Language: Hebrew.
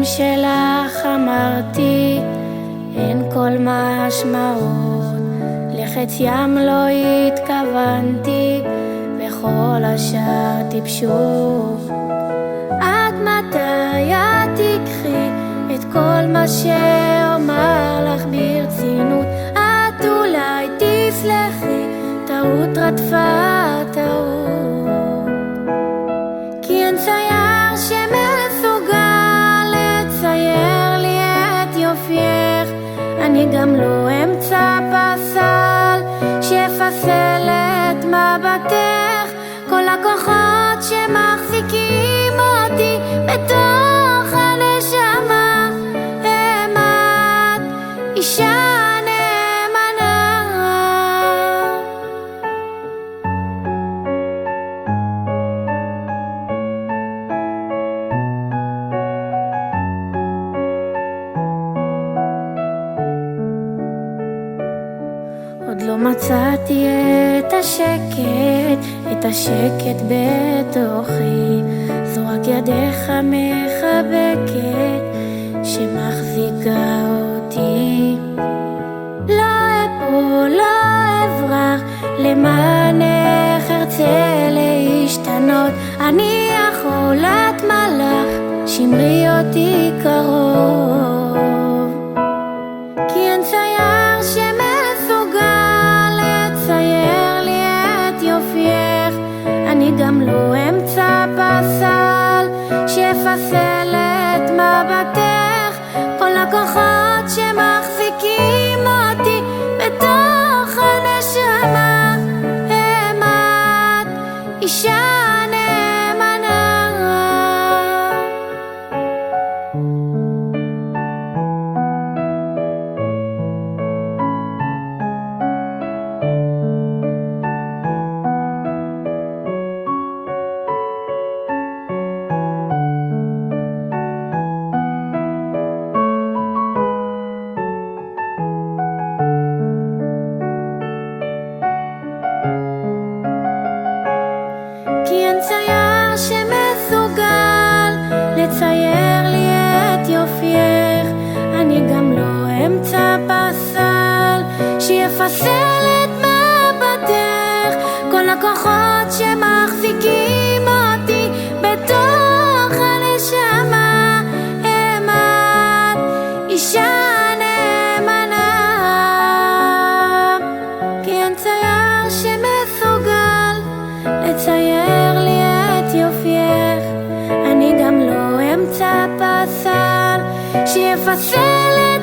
שלך אמרתי אין כל משמעות, לחציים לא התכוונתי וכל השאר טיפשות. עד מתי את תיקחי את כל מה שאומר לך ברצינות? את אולי תסלחי, טעות רדפה טעות, כי אין צייר שמסוגל לצייר לי את יופייך. אני גם לא אמצא פסל שיפסל את מבטך. כל הכוחות שמחזיקים אותי בתוך הנשמה, הם את אישה נאמנה. עוד לא מצאתי את השקט בתוכי, זו רק ידך מחבקת שמחזיקה אותי. לא אפול, לא אברח, למענך ארצה להשתנות. אני יכולת מלאך, שמרי אותי קרוב, כי אין צייר שמסוגל לצייר לי את יופייך. אני גם לא אמצא פסל שיפסל את מבטך. כל הכוחות שמחזיקים אותי בתוך הנשמה, הם את אישה נאמנה. כי אין צייר שמסוגל לצייר לי את יופייך. אני גם לא אמצא פסל שיפסל את מבטך. כל הכוחות שמחזיקים אותי בתוך הנשמה, הם את אישה נאמנה. כי אין צייר שמסוגל לצייר לי את יופייך. אני גם לא אמצא פסל שיפסל